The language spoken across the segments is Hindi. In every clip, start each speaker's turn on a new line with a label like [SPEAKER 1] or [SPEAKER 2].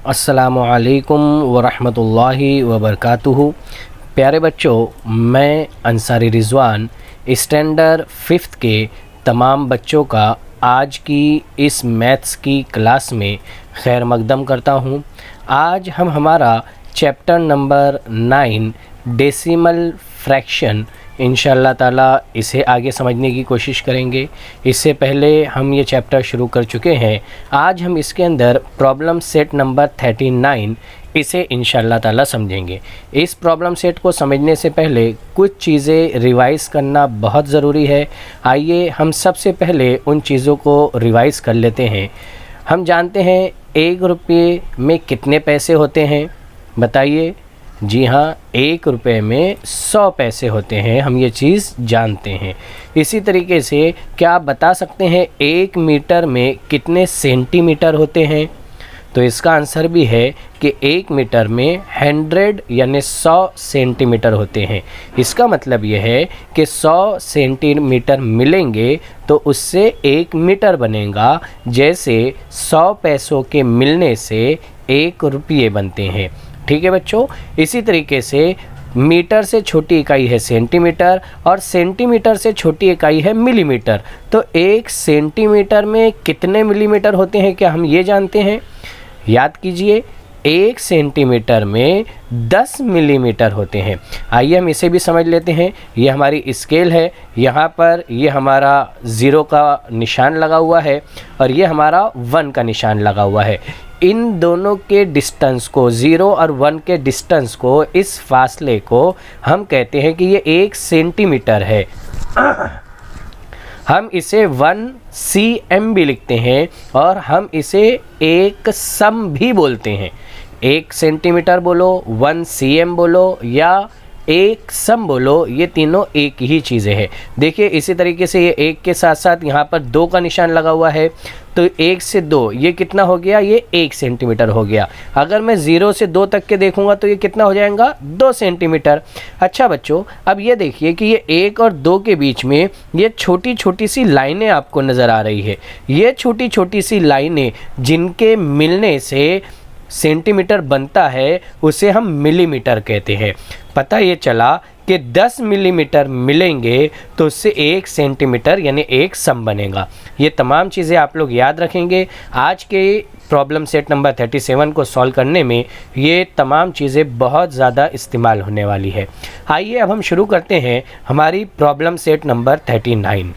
[SPEAKER 1] अस्सलामुअलैकुम वरहमतुल्लाहि वबरकातुहू। प्यारे बच्चों, मैं अंसारी रिज़वान स्टैंडर्ड 5th के तमाम बच्चों का आज की इस मैथ्स की क्लास में खैर मकदम करता हूँ। आज हम हमारा चैप्टर नंबर 9 डेसिमल फ्रैक्शन इंशाअल्लाह ताला इसे आगे समझने की कोशिश करेंगे। इससे पहले हम ये चैप्टर शुरू कर चुके हैं। आज हम इसके अंदर प्रॉब्लम सेट नंबर 39 इसे इंशाअल्लाह ताला समझेंगे। इस प्रॉब्लम सेट को समझने से पहले कुछ चीज़ें रिवाइज़ करना बहुत ज़रूरी है। आइए हम सबसे पहले उन चीज़ों को रिवाइज़ कर लेते हैं। हम जानते हैं 1 रुपये में कितने पैसे होते हैं, बताइए। जी हाँ, 1 रुपये में 100 पैसे होते हैं, हम ये चीज़ जानते हैं। इसी तरीके से क्या आप बता सकते हैं 1 मीटर में कितने सेंटीमीटर होते हैं? तो इसका आंसर भी है कि 1 मीटर में 100 यानी 100 सेंटीमीटर होते हैं। इसका मतलब ये है कि 100 सेंटीमीटर मिलेंगे तो उससे 1 मीटर बनेगा, जैसे 100 पैसों के मिलने से 1 रुपये बनते हैं। ठीक है बच्चों, इसी तरीके से मीटर से छोटी इकाई है सेंटीमीटर और सेंटीमीटर से छोटी इकाई है मिलीमीटर। तो 1 सेंटीमीटर में कितने मिलीमीटर होते हैं, क्या हम ये जानते हैं? याद कीजिए, 1 सेंटीमीटर में 10 मिलीमीटर होते हैं। आइए हम इसे भी समझ लेते हैं। ये हमारी स्केल है, यहाँ पर ये हमारा 0 का निशान लगा हुआ है और ये हमारा 1 का निशान लगा हुआ है। इन दोनों के डिस्टेंस को, 0 और 1 के डिस्टेंस को, इस फासले को हम कहते हैं कि ये 1 सेंटीमीटर है। हम इसे 1 cm भी लिखते हैं और हम इसे 1 सम भी बोलते हैं। 1 सेंटीमीटर बोलो, 1 cm बोलो या 1 सम बोलो, ये तीनों एक ही चीज़ें हैं। देखिए इसी तरीके से ये 1 के साथ साथ यहाँ पर 2 का निशान लगा हुआ है, तो 1 से 2 ये कितना हो गया? ये 1 सेंटीमीटर हो गया। अगर मैं 0 से 2 तक के देखूंगा तो ये कितना हो जाएगा? 2 सेंटीमीटर। अच्छा बच्चों, अब ये देखिए कि ये 1 और 2 के बीच में ये छोटी छोटी सी लाइनें आपको नज़र आ रही है। ये छोटी छोटी सी लाइनें जिनके मिलने से सेंटीमीटर बनता है, उसे हम मिलीमीटर कहते हैं। पता ये चला कि 10 मिलीमीटर मिलेंगे तो उससे 1 सेंटीमीटर यानी 1 सम बनेगा। ये तमाम चीज़ें आप लोग याद रखेंगे। आज के प्रॉब्लम सेट नंबर 37 को सॉल्व करने में ये तमाम चीज़ें बहुत ज़्यादा इस्तेमाल होने वाली है। आइए अब हम शुरू करते हैं हमारी प्रॉब्लम सेट नंबर 39।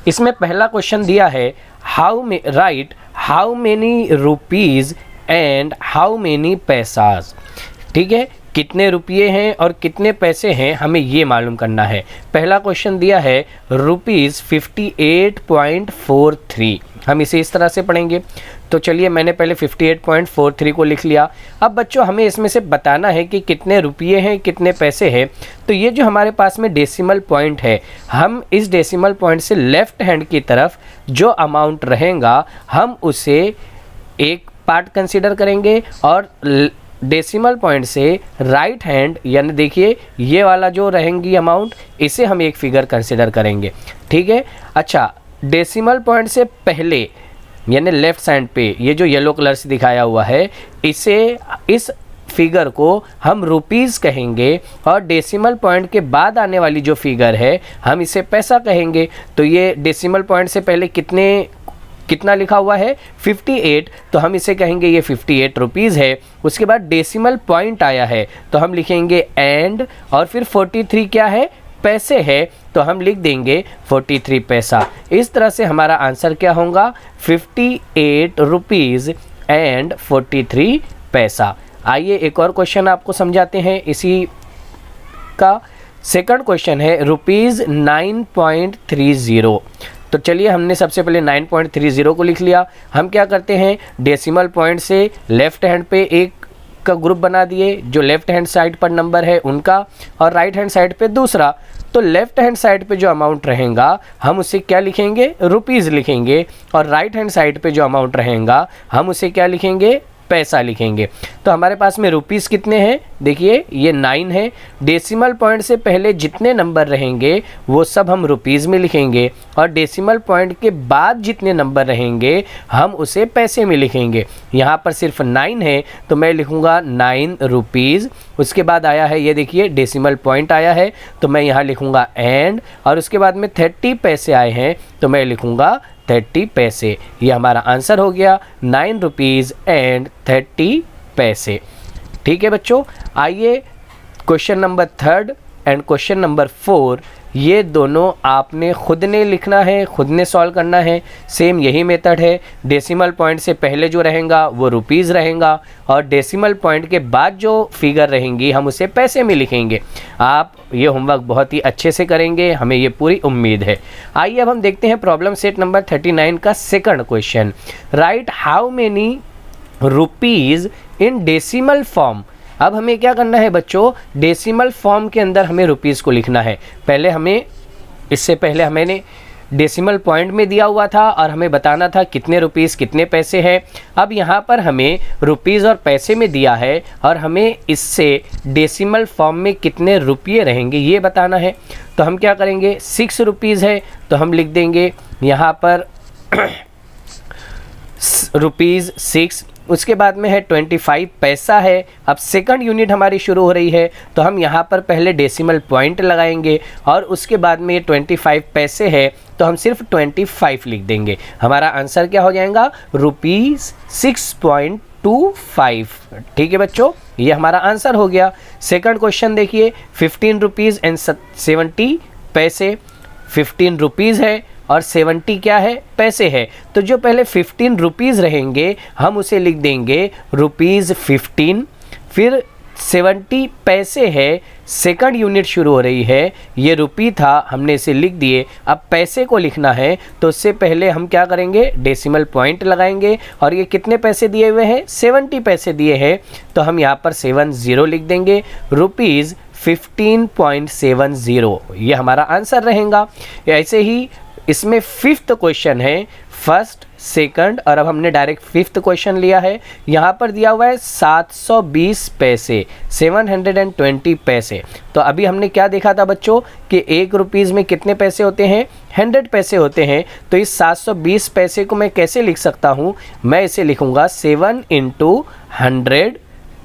[SPEAKER 1] इसमें पहला क्वेश्चन दिया है, right how many rupees and how many पैसाज। ठीक है, कितने रुपये हैं और कितने पैसे हैं हमें ये मालूम करना है। पहला क्वेश्चन दिया है रुपीज़ 58.43। हम इसे इस तरह से पढ़ेंगे। तो चलिए, मैंने पहले 58.43 को लिख लिया। अब बच्चों हमें इसमें से बताना है कि कितने रुपये हैं, कितने पैसे हैं। तो ये जो हमारे पास में डेसिमल पॉइंट है, हम इस डेसिमल पॉइंट से लेफ़्ट हैंड की तरफ जो अमाउंट रहेगा हम उसे एक पार्ट कंसीडर करेंगे और डेसिमल पॉइंट से राइट हैंड यानी देखिए ये वाला जो रहेंगी अमाउंट, इसे हम एक फिगर कंसीडर करेंगे। ठीक है। अच्छा, डेसिमल पॉइंट से पहले यानी लेफ़्ट साइड पे ये जो येलो कलर से दिखाया हुआ है, इस फिगर को हम रुपीज़ कहेंगे और डेसिमल पॉइंट के बाद आने वाली जो फिगर है हम इसे पैसा कहेंगे। तो ये डेसिमल पॉइंट से पहले कितना लिखा हुआ है? 58, तो हम इसे कहेंगे ये 58 रुपीज़ है। उसके बाद डेसिमल पॉइंट आया है तो हम लिखेंगे एंड, और फिर 43 क्या है? पैसे है, तो हम लिख देंगे 43 पैसा। इस तरह से हमारा आंसर क्या होगा? 58 रुपीज़ एंड 43 पैसा। आइए एक और क्वेश्चन आपको समझाते हैं इसी का। सेकंड क्वेश्चन है रुपीज़ 9.30। तो चलिए, हमने सबसे पहले 9.30 को लिख लिया। हम क्या करते हैं, डेसिमल पॉइंट से लेफ़्ट हैंड पे एक का ग्रुप बना दिए, जो लेफ़्ट हैंड साइड पर नंबर है उनका, और राइट हैंड साइड पे दूसरा। तो लेफ़्ट हैंड साइड पे जो अमाउंट रहेगा हम उसे क्या लिखेंगे? रुपीज़ लिखेंगे, और राइट हैंड साइड पे जो अमाउंट रहेगा हम उसे क्या लिखेंगे? पैसा लिखेंगे। तो हमारे पास में रुपीज़ कितने हैं, देखिए ये 9 है। डेसिमल पॉइंट से पहले जितने नंबर रहेंगे वो सब हम रुपीज़ में लिखेंगे, और डेसिमल पॉइंट के बाद जितने नंबर रहेंगे हम उसे पैसे में लिखेंगे। यहाँ पर सिर्फ 9 है तो मैं लिखूँगा 9 रुपीज़। उसके बाद आया है, ये देखिए डेसिमल पॉइंट आया है तो मैं यहाँ लिखूँगा एंड, और उसके बाद में 30 पैसे आए हैं तो मैं लिखूँगा 30 पैसे। ये हमारा आंसर हो गया 9 रुपीज़ एंड 30 पैसे। ठीक है बच्चों, आइए question number 3 and question number 4, ये दोनों आपने खुद ने लिखना है, खुद ने सॉल्व करना है। सेम यही मेथड है, डेसिमल पॉइंट से पहले जो रहेगा वो रुपीज़ रहेगा, और डेसिमल पॉइंट के बाद जो फिगर रहेंगी हम उसे पैसे में लिखेंगे। आप ये होमवर्क बहुत ही अच्छे से करेंगे, हमें ये पूरी उम्मीद है। आइए अब हम देखते हैं प्रॉब्लम सेट नंबर 39 का second question. Right how many rupees in decimal form. अब हमें क्या करना है बच्चों, डेसिमल फॉर्म के अंदर हमें रुपीज़ को लिखना है। पहले हमें, इससे पहले हमें डेसिमल पॉइंट में दिया हुआ था और हमें बताना था कितने रुपीज़ कितने पैसे हैं। अब यहाँ पर हमें रुपीज़ और पैसे में दिया है और हमें इससे डेसिमल फॉर्म में कितने रुपये रहेंगे ये बताना है। तो हम क्या करेंगे, 6 रुपीज़ है तो हम लिख देंगे यहाँ पर ₹6। उसके बाद में है 25 पैसा है। अब सेकंड यूनिट हमारी शुरू हो रही है तो हम यहाँ पर पहले डेसिमल पॉइंट लगाएंगे और उसके बाद में ये 25 पैसे है तो हम सिर्फ 25 लिख देंगे। हमारा आंसर क्या हो जाएगा, ₹6.25। ठीक है बच्चों, ये हमारा आंसर हो गया। सेकंड क्वेश्चन देखिए, 15 रुपीज़ एंड 70 पैसे। 15 रुपीज़ है और 70 क्या है, पैसे है। तो जो पहले 15 रुपीज़ रहेंगे हम उसे लिख देंगे ₹15। फिर 70 पैसे है, सेकंड यूनिट शुरू हो रही है, ये रुपी था हमने इसे लिख दिए। अब पैसे को लिखना है तो उससे पहले हम क्या करेंगे, डेसिमल पॉइंट लगाएंगे और ये कितने पैसे दिए हुए हैं, 70 पैसे दिए हैं तो हम यहाँ पर 70 लिख देंगे, ₹15.70। ये हमारा आंसर रहेगा। ऐसे ही इसमें फिफ्थ क्वेश्चन है, फर्स्ट सेकंड, और अब हमने डायरेक्ट फिफ्थ क्वेश्चन लिया है। यहाँ पर दिया हुआ है 720 पैसे, 720 पैसे। तो अभी हमने क्या देखा था बच्चों कि 1 रुपीज़ में कितने पैसे होते हैं, 100 पैसे होते हैं। तो इस 720 पैसे को मैं कैसे लिख सकता हूँ, मैं इसे लिखूँगा 7 × 100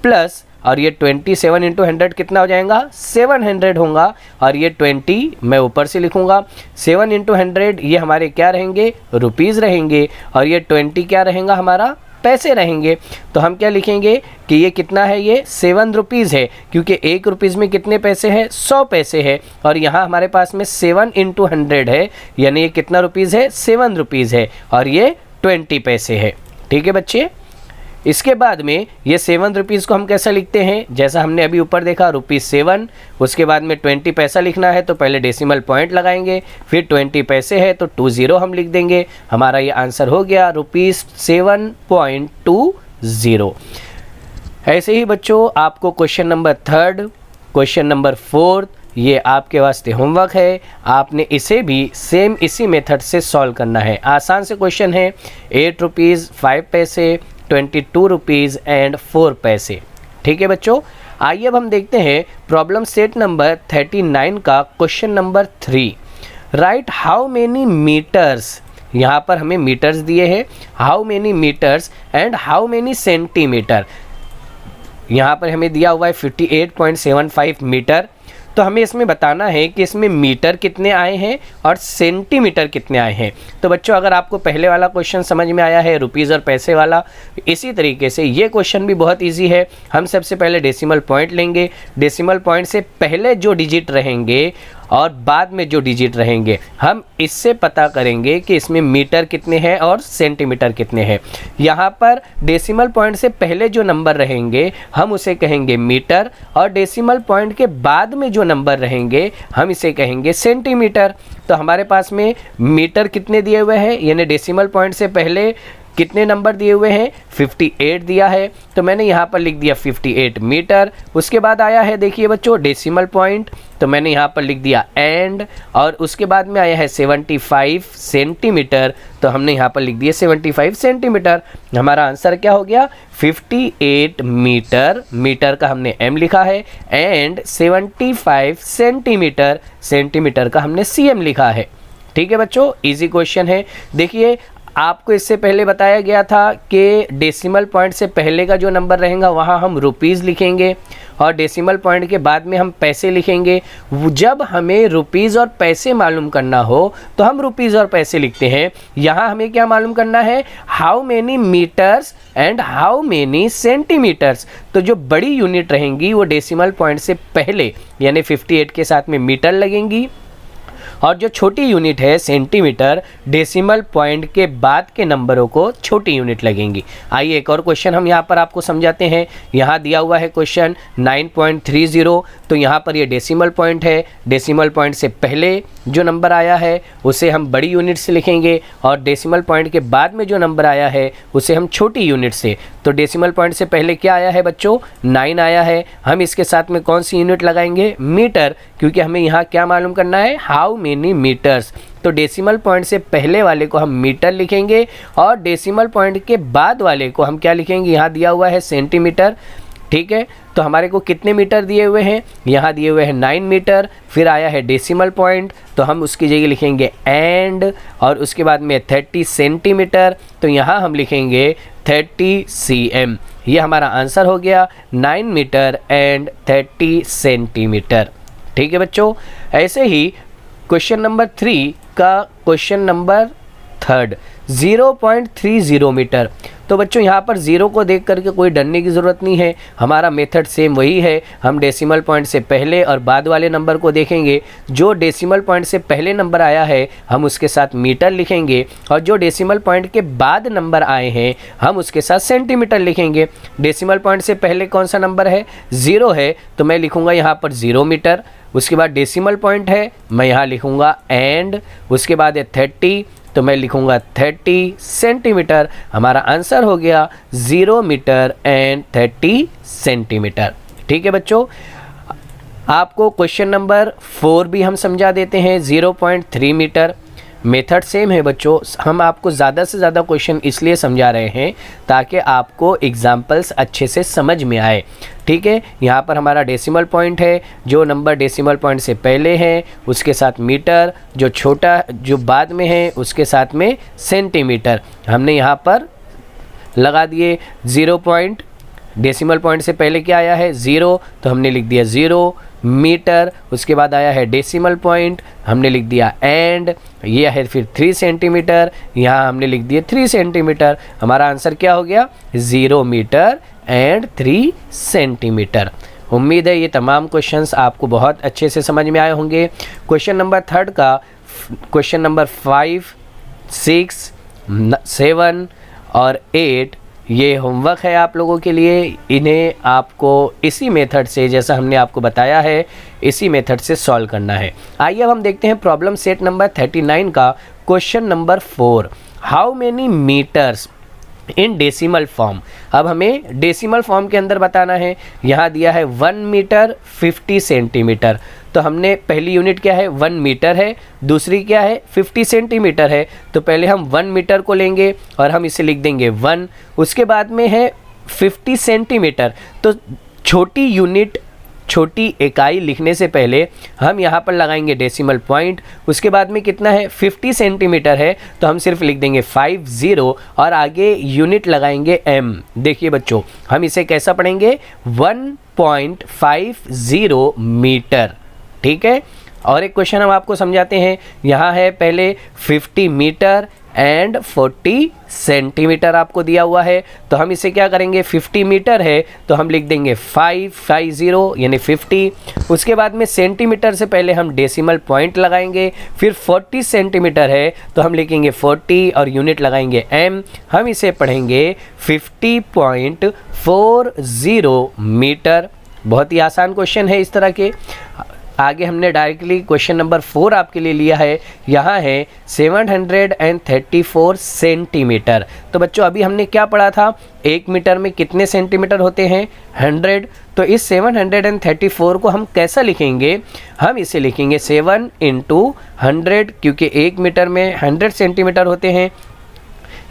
[SPEAKER 1] प्लस, और ये 27 × 100 कितना हो जाएगा, 700 होगा, और ये 20 मैं ऊपर से लिखूंगा। 7 × 100 ये हमारे क्या रहेंगे, रुपीज़ रहेंगे, और ये 20 क्या रहेगा, हमारा पैसे रहेंगे। तो हम क्या लिखेंगे कि ये कितना है, ये 7 रुपीज़ है, क्योंकि 1 रुपीज़ में कितने पैसे हैं, 100 पैसे है, और यहाँ हमारे पास में 7 × 100 है, यानी ये कितना रुपीज़ है, 7 रुपीज़ है, और ये 20 पैसे है। ठीक है बच्चे, इसके बाद में ये 7 रुपीज़ को हम कैसा लिखते हैं, जैसा हमने अभी ऊपर देखा, ₹7। उसके बाद में 20 पैसा लिखना है तो पहले डेसिमल पॉइंट लगाएंगे, फिर 20 पैसे है तो 20 हम लिख देंगे। हमारा ये आंसर हो गया ₹7.20। ऐसे ही बच्चों आपको क्वेश्चन नंबर 3, क्वेश्चन नंबर 4 ये आपके वास्ते होमवर्क है। आपने इसे भी सेम इसी मेथड से सॉल्व करना है। आसान से क्वेश्चन है, 8 रुपीज़ 5 पैसे, 22 रुपीज़ एंड 4 पैसे। ठीक है बच्चों, आइए अब हम देखते हैं प्रॉब्लम सेट नंबर 39 का question number 3। Right how many metres, यहाँ पर हमें मीटर्स दिए हैं, how many metres and how many centimetre. यहाँ पर हमें दिया हुआ है 58.75 मीटर। तो हमें इसमें बताना है कि इसमें मीटर कितने आए हैं और सेंटीमीटर कितने आए हैं। तो बच्चों अगर आपको पहले वाला क्वेश्चन समझ में आया है, रुपीज़ और पैसे वाला, इसी तरीके से ये क्वेश्चन भी बहुत इजी है। हम सबसे पहले डेसिमल पॉइंट लेंगे, डेसिमल पॉइंट से पहले जो डिजिट रहेंगे और बाद में जो डिजिट रहेंगे हम इससे पता करेंगे कि इसमें मीटर कितने हैं और सेंटीमीटर कितने हैं। यहाँ पर डेसिमल पॉइंट से पहले जो नंबर रहेंगे हम उसे कहेंगे मीटर, और डेसिमल पॉइंट के बाद में जो नंबर रहेंगे हम इसे कहेंगे सेंटीमीटर। तो हमारे पास में मीटर कितने दिए हुए हैं, यानी डेसिमल पॉइंट से पहले कितने नंबर दिए हुए हैं, 58 दिया है, तो मैंने यहाँ पर लिख दिया 58 मीटर। उसके बाद आया है देखिए बच्चों डेसिमल पॉइंट, तो मैंने यहाँ पर लिख दिया एंड, और उसके बाद में आया है 75 सेंटीमीटर, तो हमने यहाँ पर लिख दिया 75 सेंटीमीटर। हमारा आंसर क्या हो गया, 58 मीटर, मीटर का हमने m लिखा है, एंड 75 सेंटीमीटर, सेंटीमीटर का हमने cm लिखा है। ठीक है बच्चों, इजी क्वेश्चन है। देखिए आपको इससे पहले बताया गया था कि डेसिमल पॉइंट से पहले का जो नंबर रहेगा वहाँ हम रुपीज़ लिखेंगे और डेसिमल पॉइंट के बाद में हम पैसे लिखेंगे। जब हमें रुपीज़ और पैसे मालूम करना हो तो हम रुपीज़ और पैसे लिखते हैं। यहाँ हमें क्या मालूम करना है, how many metres and how many centimetres. तो जो बड़ी यूनिट रहेंगी वो डेसिमल पॉइंट से पहले यानी 58 के साथ में मीटर लगेंगी, और जो छोटी यूनिट है सेंटीमीटर, डेसिमल पॉइंट के बाद के नंबरों को छोटी यूनिट लगेंगी। आइए एक और क्वेश्चन हम यहाँ पर आपको समझाते हैं। यहाँ दिया हुआ है क्वेश्चन 9.30, तो यहाँ पर ये डेसिमल पॉइंट है। डेसिमल पॉइंट से पहले जो नंबर आया है उसे हम बड़ी यूनिट से लिखेंगे, और डेसिमल पॉइंट के बाद में जो नंबर आया है उसे हम छोटी यूनिट से। तो डेसिमल पॉइंट से पहले क्या आया है बच्चों, 9 आया है। हम इसके साथ में कौन सी यूनिट लगाएंगे, मीटर, क्योंकि हमें यहाँ क्या मालूम करना है, हाउ मेनी मीटर्स। तो डेसिमल पॉइंट से पहले वाले को हम मीटर लिखेंगे और डेसिमल पॉइंट के बाद वाले को हम क्या लिखेंगे, यहाँ दिया हुआ है सेंटीमीटर। ठीक है, तो हमारे को कितने मीटर दिए हुए हैं, यहाँ दिए हुए हैं 9 मीटर, फिर आया है डेसिमल पॉइंट, तो हम उसकी जगह लिखेंगे एंड, और उसके बाद में 30 सेंटीमीटर, तो यहाँ हम लिखेंगे 30 cm। ये हमारा आंसर हो गया 9 मीटर एंड 30 सेंटीमीटर। ठीक है बच्चों, ऐसे ही क्वेश्चन नंबर 3 का क्वेश्चन नंबर 3 0.30 मीटर। तो बच्चों यहाँ पर ज़ीरो को देख करके कोई डरने की ज़रूरत नहीं है, हमारा मेथड सेम वही है। हम डेसिमल पॉइंट से पहले और बाद वाले नंबर को देखेंगे। जो डेसिमल पॉइंट से पहले नंबर आया है हम उसके साथ मीटर लिखेंगे, और जो डेसिमल पॉइंट के बाद नंबर आए हैं हम उसके साथ सेंटीमीटर लिखेंगे। डेसिमल पॉइंट से पहले कौन सा नंबर है, 0 है, तो मैं लिखूँगा यहाँ पर 0 मीटर। उसके बाद डेसिमल पॉइंट है, मैं यहाँ लिखूँगा एंड। उसके बाद है 30, तो मैं लिखूँगा 30 सेंटीमीटर। हमारा आंसर हो गया 0 मीटर एंड 30 सेंटीमीटर। ठीक है बच्चों, आपको क्वेश्चन नंबर 4 भी हम समझा देते हैं। 0.3 मीटर, मेथड सेम है बच्चों। हम आपको ज़्यादा से ज़्यादा क्वेश्चन इसलिए समझा रहे हैं ताकि आपको एग्जाम्पल्स अच्छे से समझ में आए। ठीक है, यहाँ पर हमारा डेसिमल पॉइंट है, जो नंबर डेसिमल पॉइंट से पहले हैं उसके साथ मीटर, जो छोटा जो बाद में है उसके साथ में सेंटीमीटर। हमने यहाँ पर लगा दिए 0 पॉइंट, डेसिमल पॉइंट से पहले क्या आया है 0, तो हमने लिख दिया 0 मीटर। उसके बाद आया है डेसिमल पॉइंट, हमने लिख दिया एंड। ये है फिर 3 सेंटीमीटर, यहाँ हमने लिख दिया 3 सेंटीमीटर। हमारा आंसर क्या हो गया, 0 मीटर एंड 3 सेंटीमीटर। उम्मीद है ये तमाम क्वेश्चंस आपको बहुत अच्छे से समझ में आए होंगे। क्वेश्चन नंबर 3 का क्वेश्चन नंबर 5, 6, 7 और 8 ये होमवर्क है आप लोगों के लिए। इन्हें आपको इसी मेथड से, जैसा हमने आपको बताया है, इसी मेथड से सॉल्व करना है। आइए अब हम देखते हैं प्रॉब्लम सेट नंबर 39 का question number 4, how many metres in decimal form. अब हमें डेसिमल फॉर्म के अंदर बताना है। यहाँ दिया है 1 मीटर 50 सेंटीमीटर, तो हमने पहली यूनिट क्या है 1 मीटर है, दूसरी क्या है 50 सेंटीमीटर है। तो पहले हम 1 मीटर को लेंगे और हम इसे लिख देंगे 1। उसके बाद में है 50 सेंटीमीटर, तो छोटी यूनिट, छोटी इकाई लिखने से पहले हम यहाँ पर लगाएंगे डेसिमल पॉइंट। उसके बाद में कितना है 50 सेंटीमीटर है, तो हम सिर्फ लिख देंगे 50 और आगे यूनिट लगाएंगे m। देखिए बच्चों, हम इसे कैसा पढ़ेंगे 1.50 मीटर। ठीक है, और एक क्वेश्चन हम आपको समझाते हैं। यहाँ है पहले 50 मीटर एंड 40 सेंटीमीटर आपको दिया हुआ है, तो हम इसे क्या करेंगे 50 मीटर है तो हम लिख देंगे 550 यानी 50। उसके बाद में सेंटीमीटर से पहले हम डेसिमल पॉइंट लगाएंगे, फिर 40 सेंटीमीटर है तो हम लिखेंगे 40 और यूनिट लगाएंगे m। हम इसे पढ़ेंगे 50.40 मीटर। बहुत ही आसान क्वेश्चन है इस तरह के। आगे हमने डायरेक्टली क्वेश्चन नंबर 4 आपके लिए लिया है। यहाँ है 734 सेंटीमीटर। तो बच्चों अभी हमने क्या पढ़ा था, 1 मीटर में कितने सेंटीमीटर होते हैं, 100। तो इस 734 को हम कैसा लिखेंगे, हम इसे लिखेंगे 7 × 100, क्योंकि 1 मीटर में 100 सेंटीमीटर होते हैं,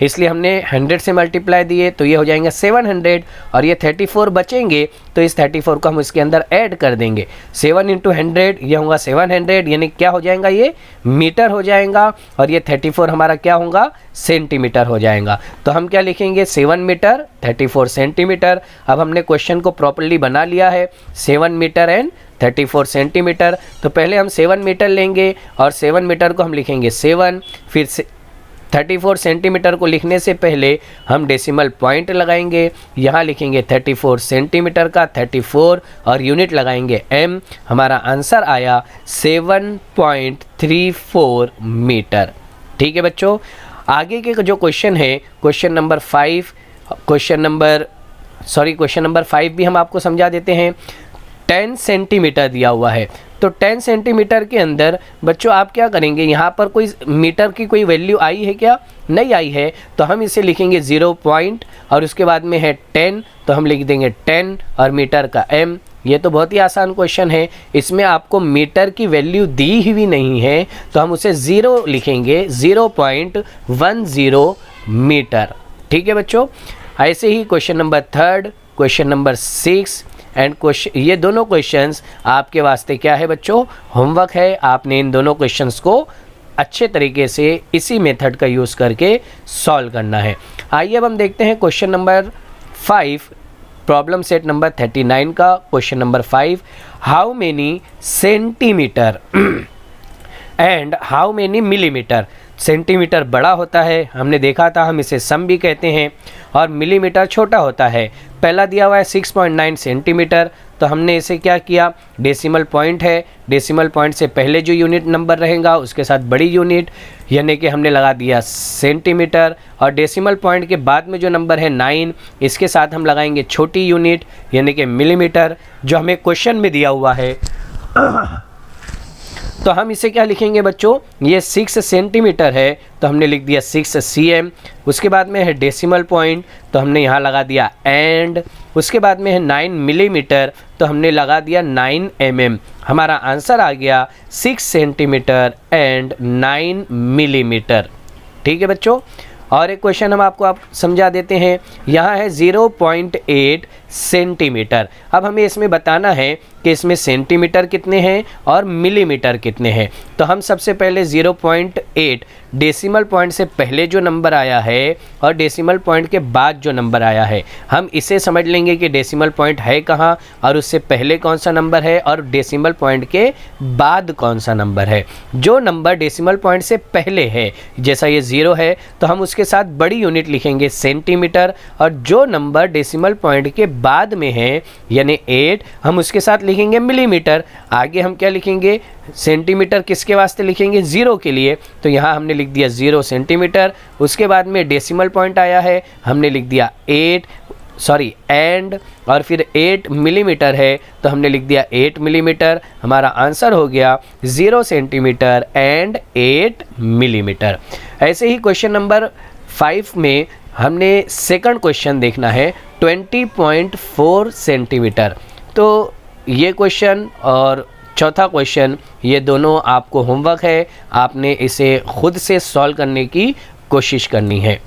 [SPEAKER 1] इसलिए हमने 100 से मल्टीप्लाई दिए, तो ये हो जाएंगे 700, और ये 34 बचेंगे तो इस 34 को हम इसके अंदर ऐड कर देंगे। 7 × 100 ये होगा 700, यानी क्या हो जाएगा, ये मीटर हो जाएगा, और ये 34 हमारा क्या होगा, सेंटीमीटर हो जाएगा। तो हम क्या लिखेंगे, 7 मीटर 34 सेंटीमीटर। अब हमने क्वेश्चन को प्रॉपर्ली बना लिया है, 7 मीटर एंड 34 सेंटीमीटर। तो पहले हम 7 मीटर लेंगे और 7 मीटर को हम लिखेंगे 7, फिर 34 सेंटीमीटर को लिखने से पहले हम डेसिमल पॉइंट लगाएंगे, यहाँ लिखेंगे 34 सेंटीमीटर का 34 और यूनिट लगाएंगे m। हमारा आंसर आया 7.34 मीटर। ठीक है बच्चों, आगे के जो क्वेश्चन है, क्वेश्चन नंबर 5 भी हम आपको समझा देते हैं। 10 सेंटीमीटर दिया हुआ है, तो 10 सेंटीमीटर के अंदर बच्चों आप क्या करेंगे, यहाँ पर कोई मीटर की कोई वैल्यू आई है क्या, नहीं आई है, तो हम इसे लिखेंगे 0 पॉइंट और उसके बाद में है 10, तो हम लिख देंगे 10 और मीटर का m। ये तो बहुत ही आसान क्वेश्चन है, इसमें आपको मीटर की वैल्यू दी हुई नहीं है, तो हम उसे 0 लिखेंगे, 0.10 मीटर। ठीक है बच्चों, ऐसे ही question number 3, question number 6 and question, ये दोनों क्वेश्चंस आपके वास्ते क्या है बच्चों, होमवर्क है। आपने इन दोनों क्वेश्चंस को अच्छे तरीके से इसी मेथड का यूज़ करके सॉल्व करना है। आइए अब हम देखते हैं question number 5, problem set number 39 का question number 5। How many centimetre and how many millimetre. Centimetre बड़ा होता है, हमने देखा था, हम इसे सम भी कहते हैं, और मिलीमीटर छोटा होता है। पहला दिया हुआ है 6.9 सेंटीमीटर, तो हमने इसे क्या किया, डेसिमल पॉइंट है, डेसिमल पॉइंट से पहले जो यूनिट नंबर रहेगा उसके साथ बड़ी यूनिट, यानी कि हमने लगा दिया सेंटीमीटर, और डेसिमल पॉइंट के बाद में जो नंबर है 9, इसके साथ हम लगाएंगे छोटी यूनिट यानी कि मिलीमीटर, जो हमें क्वेश्चन में दिया हुआ है। तो हम इसे क्या लिखेंगे बच्चों, ये 6 सेंटीमीटर है, तो हमने लिख दिया 6 cm। उसके बाद में है डेसिमल पॉइंट, तो हमने यहाँ लगा दिया एंड। उसके बाद में है 9 मिलीमीटर, तो हमने लगा दिया 9 mm। हमारा आंसर आ गया 6 सेंटीमीटर एंड 9 मिलीमीटर। ठीक है बच्चों, और एक क्वेश्चन हम आपको समझा देते हैं। यहाँ है 0.8 सेंटीमीटर। अब हमें इसमें बताना है कि इसमें सेंटीमीटर कितने हैं और मिलीमीटर कितने हैं। तो हम सबसे पहले 0.8 डेसिमल पॉइंट से पहले जो नंबर आया है और डेसिमल पॉइंट के बाद जो नंबर आया है, हम इसे समझ लेंगे कि डेसिमल पॉइंट है कहाँ और उससे पहले कौन सा नंबर है और डेसिमल पॉइंट के बाद कौन सा नंबर है। जो नंबर डेसिमल पॉइंट से पहले है, जैसा ये 0 है, तो हम उसके साथ बड़ी यूनिट लिखेंगे सेंटीमीटर, और जो नंबर डेसिमल पॉइंट के बाद में है यानी 8, हम उसके साथ लिखेंगे मिलीमीटर। आगे हम क्या लिखेंगे, सेंटीमीटर किसके वास्ते लिखेंगे, 0 के लिए, तो यहाँ हमने लिख दिया 0 सेंटीमीटर। उसके बाद में डेसिमल पॉइंट आया है, हमने लिख दिया एंड, और फिर 8 मिलीमीटर है, तो हमने लिख दिया 8 मिलीमीटर। हमारा आंसर हो गया 0 सेंटीमीटर एंड 8 मिलीमीटर। ऐसे ही क्वेश्चन नंबर 5 में हमने सेकंड क्वेश्चन देखना है, 20.4 सेंटीमीटर। तो ये क्वेश्चन और चौथा क्वेश्चन, ये दोनों आपको होमवर्क है, आपने इसे खुद से सॉल्व करने की कोशिश करनी है।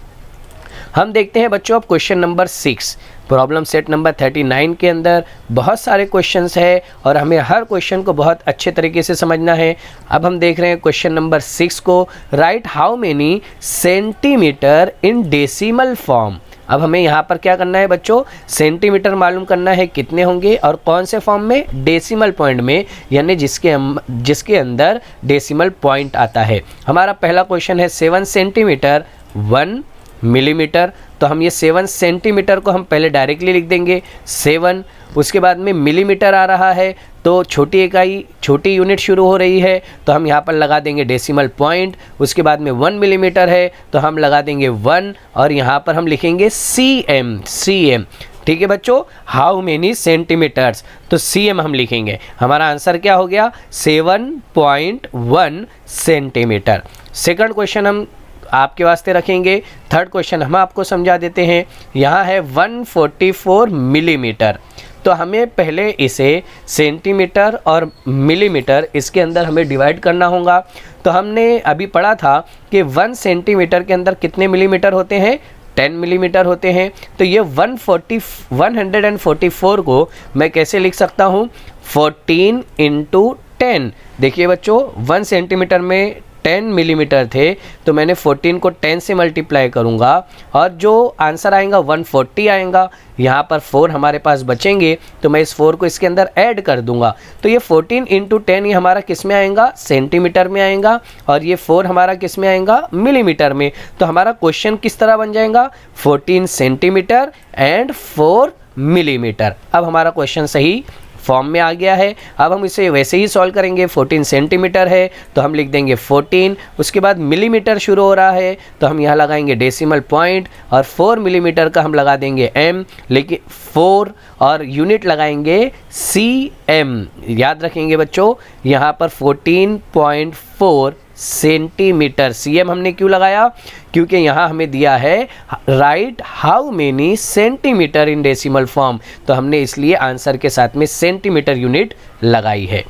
[SPEAKER 1] हम देखते हैं बच्चों अब question number 6, problem set number 39 के अंदर बहुत सारे क्वेश्चंस है और हमें हर क्वेश्चन को बहुत अच्छे तरीके से समझना है। अब हम देख रहे हैं क्वेश्चन नंबर 6 को, right how many centimetre in decimal form. अब हमें यहाँ पर क्या करना है बच्चों, सेंटीमीटर मालूम करना है कितने होंगे और कौन से फॉर्म में, डेसिमल पॉइंट में, यानी जिसके अंदर डेसिमल पॉइंट आता है। हमारा पहला क्वेश्चन है 7 सेंटीमीटर 1 मिलीमीटर, तो हम ये 7 सेंटीमीटर को हम पहले डायरेक्टली लिख देंगे 7। उसके बाद में मिलीमीटर आ रहा है, तो छोटी इकाई, छोटी यूनिट शुरू हो रही है, तो हम यहाँ पर लगा देंगे डेसिमल पॉइंट। उसके बाद में 1 मिलीमीटर है, तो हम लगा देंगे 1 और यहाँ पर हम लिखेंगे cm। ठीक है बच्चों, हाउ मेनी सेंटीमीटर्स, तो cm हम लिखेंगे। हमारा आंसर क्या हो गया, 7.1 सेंटीमीटर। सेकंड क्वेश्चन हम आपके वास्ते रखेंगे। थर्ड क्वेश्चन हम आपको समझा देते हैं। यहाँ है 144 मिलीमीटर, तो हमें पहले इसे सेंटीमीटर और मिलीमीटर इसके अंदर हमें डिवाइड करना होगा। तो हमने अभी पढ़ा था कि 1 सेंटीमीटर के अंदर कितने मिलीमीटर होते हैं, 10 मिलीमीटर होते हैं। तो ये 144 को मैं कैसे लिख सकता हूँ, 14 × 10। देखिए बच्चों, 1 सेंटीमीटर में 10 मिलीमीटर थे, तो मैंने 14 को 10 से मल्टीप्लाई करूँगा और जो आंसर आएगा 140 आएगा। यहाँ पर 4 हमारे पास बचेंगे, तो मैं इस 4 को इसके अंदर ऐड कर दूंगा। तो ये 14 × 10 ये हमारा किस में आएगा, सेंटीमीटर में आएगा, और ये 4 हमारा किस में आएगा, मिलीमीटर में। तो हमारा क्वेश्चन किस तरह बन जाएगा, 14 सेंटीमीटर एंड 4 मिलीमीटर। अब हमारा क्वेश्चन सही फॉर्म में आ गया है। अब हम इसे वैसे ही सॉल्व करेंगे। 14 सेंटीमीटर है तो हम लिख देंगे 14, उसके बाद मिलीमीटर शुरू हो रहा है तो हम यहाँ लगाएंगे डेसिमल पॉइंट, और 4 मिलीमीटर का हम लगा देंगे m, लेकिन 4 और यूनिट लगाएंगे cm। याद रखेंगे बच्चों, यहाँ पर 14.4 सेंटीमीटर, cm हमने क्यों लगाया, क्योंकि यहाँ हमें दिया है right how many centimetre in decimal form, तो हमने इसलिए आंसर के साथ में सेंटीमीटर यूनिट लगाई है।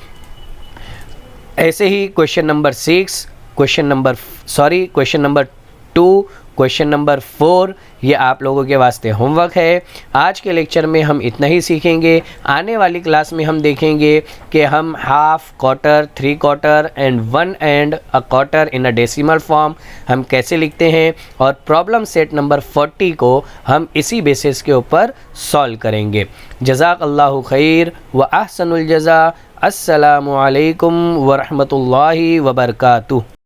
[SPEAKER 1] ऐसे ही question number 6, question number 2, question number 4 ये आप लोगों के वास्ते होमवर्क है। आज के लेक्चर में हम इतना ही सीखेंगे। आने वाली क्लास में हम देखेंगे कि हम half, quarter, 3/4 and 1/4 in a decimal form हम कैसे लिखते हैं, और प्रॉब्लम सेट नंबर 40 को हम इसी बेसिस के ऊपर सॉल्व करेंगे। जज़ाकल्लाहु खैर व अहसनुल जज़ा। अस्सलामु अलैकुम व रहमतुल्लाहि व बरकातुहू।